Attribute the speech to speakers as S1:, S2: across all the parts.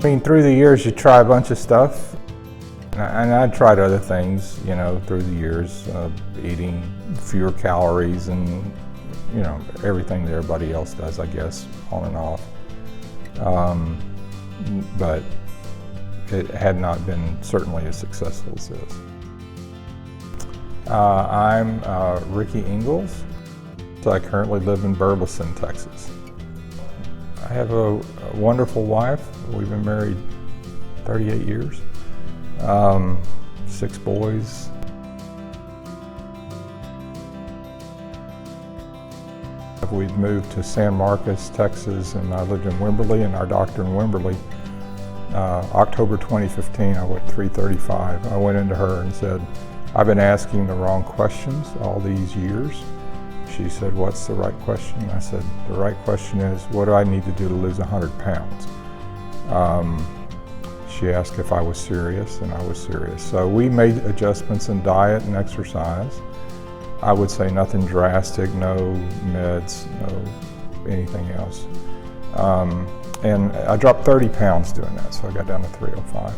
S1: I mean, through the years you try a bunch of stuff, and I tried other things, you know, through the years, eating fewer calories and, you know, everything that everybody else does, I guess, on and off. But it had not been certainly as successful as this. I'm Ricki Ingalls. So I currently live in Burleson, Texas. I have a wonderful wife. We've been married 38 years. 6 boys. We've moved to San Marcos, Texas, and I lived in Wimberley, and our doctor in Wimberley, October 2015, I went 335. I went into her and said, I've been asking the wrong questions all these years. She said, what's the right question? I said, the right question is, what do I need to do to lose 100 pounds? She asked if I was serious, and I was serious. So we made adjustments in diet and exercise. I would say nothing drastic, no meds, no anything else. And I dropped 30 pounds doing that, so I got down to 305.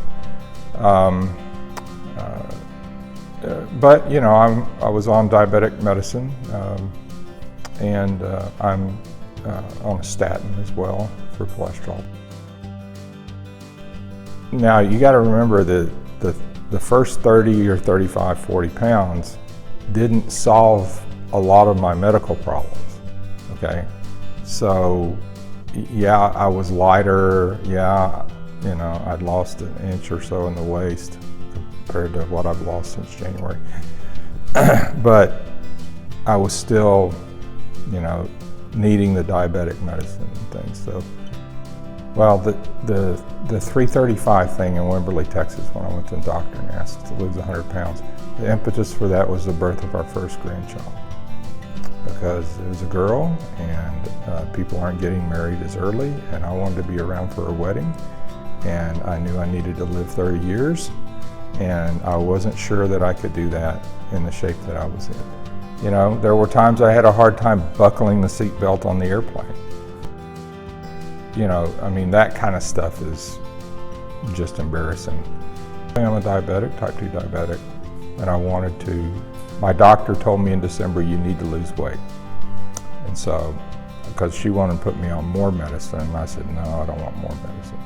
S1: But you know, I was on diabetic medicine, and I'm on a statin as well for cholesterol. Now you got to remember that the first 30 or 35, 40 pounds didn't solve a lot of my medical problems. Okay, so yeah, I was lighter. Yeah, you know, I'd lost an inch or so in the waist compared to what I've lost since January. But I was still, you know, needing the diabetic medicine and things. So, well, the 335 thing in Wimberley, Texas, when I went to the doctor and asked to lose 100 pounds, the impetus for that was the birth of our first grandchild. Because it was a girl, and people aren't getting married as early, and I wanted to be around for her wedding, and I knew I needed to live 30 years, and I wasn't sure that I could do that in the shape that I was in. You know, there were times I had a hard time buckling the seatbelt on the airplane. You know, I mean, that kind of stuff is just embarrassing. I'm a diabetic, type 2 diabetic, and I wanted to. My doctor told me in December, you need to lose weight. And so, because she wanted to put me on more medicine, and I said, no, I don't want more medicine.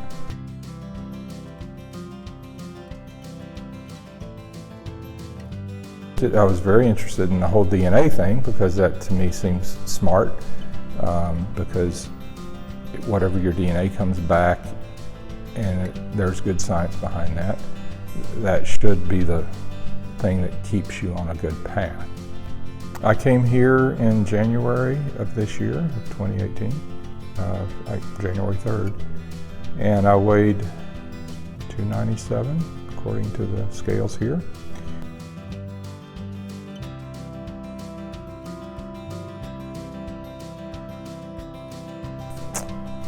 S1: I was very interested in the whole DNA thing because that to me seems smart, because whatever your DNA comes back, and there's good science behind that, that should be the thing that keeps you on a good path. I came here in January of this year, of 2018, January 3rd, and I weighed 297 according to the scales here.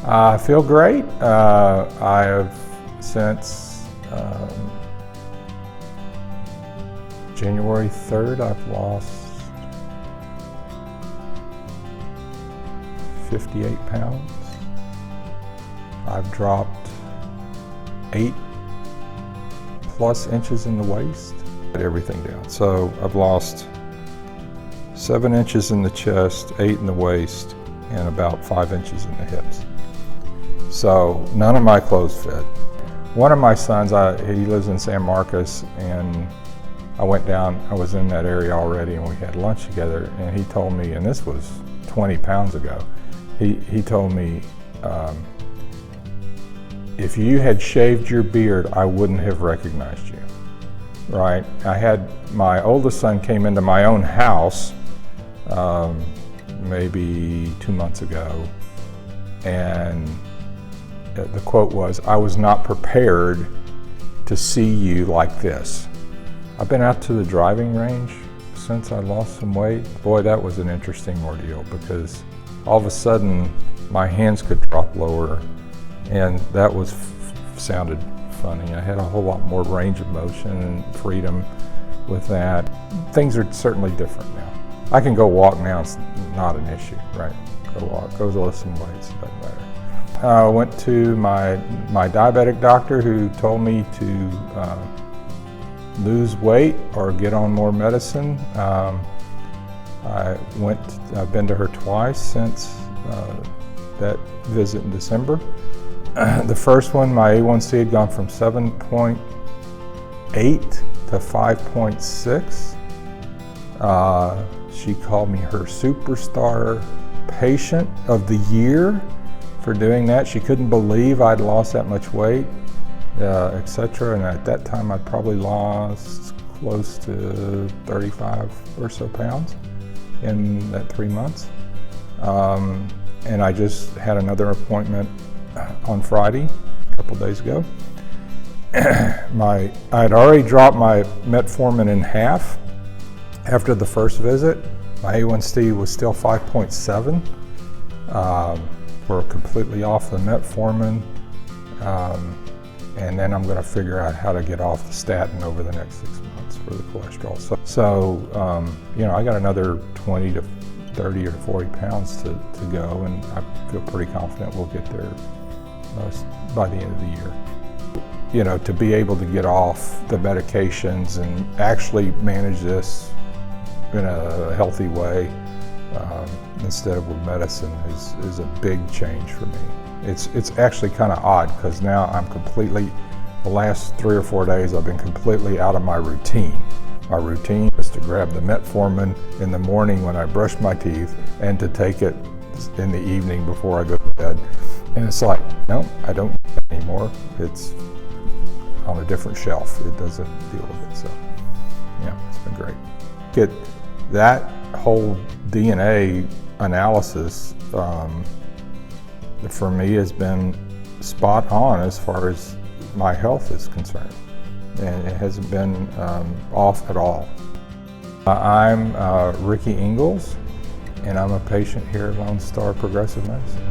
S1: I feel great. I have since January 3rd, I've lost 58 pounds. I've dropped 8+ inches in the waist. Put everything down. So I've lost 7 inches in the chest, 8 in the waist, and about 5 inches in the hips. So none of my clothes fit. One of my sons, he lives in San Marcos, and I went down, I was in that area already, and we had lunch together, and he told me, and this was 20 pounds ago, he told me, if you had shaved your beard, I wouldn't have recognized you, right? My oldest son came into my own house maybe 2 months ago, and the quote was, I was not prepared to see you like this. I've been out to the driving range since I lost some weight. Boy, that was an interesting ordeal because all of a sudden my hands could drop lower, and that sounded funny. I had a whole lot more range of motion and freedom with that. Things are certainly different now. I can go walk now, it's not an issue, right? Go walk, go lift some weights, doesn't matter. Went to my diabetic doctor, who told me to lose weight or get on more medicine. I've been to her twice since that visit in December. The first one, my A1c had gone from 7.8 to 5.6. She called me her superstar patient of the year for doing that. She couldn't believe I'd lost that much weight, etc. And at that time, I'd probably lost close to 35 or so pounds in that 3 months. And I just had another appointment on Friday, a couple days ago. I had already dropped my Metformin in half after the first visit. My A1c was still 5.7. We're completely off the Metformin. And then I'm going to figure out how to get off the statin over the next 6 months for the cholesterol. So you know, I got another 20 to 30 or 40 pounds to go, and I feel pretty confident we'll get there by the end of the year. You know, to be able to get off the medications and actually manage this in a healthy way instead of with medicine is a big change for me. It's actually kind of odd, because now I'm completely, the last 3 or 4 days I've been completely out of my routine. My routine is to grab the Metformin in the morning when I brush my teeth, and to take it in the evening before I go to bed. And it's like, no, I don't do that anymore. It's on a different shelf. It doesn't deal with it. So yeah, it's been great. Get that whole DNA analysis for me has been spot on as far as my health is concerned, and it hasn't been off at all. I'm Ricki Ingalls, and I'm a patient here at Lone Star Progressive Medicine.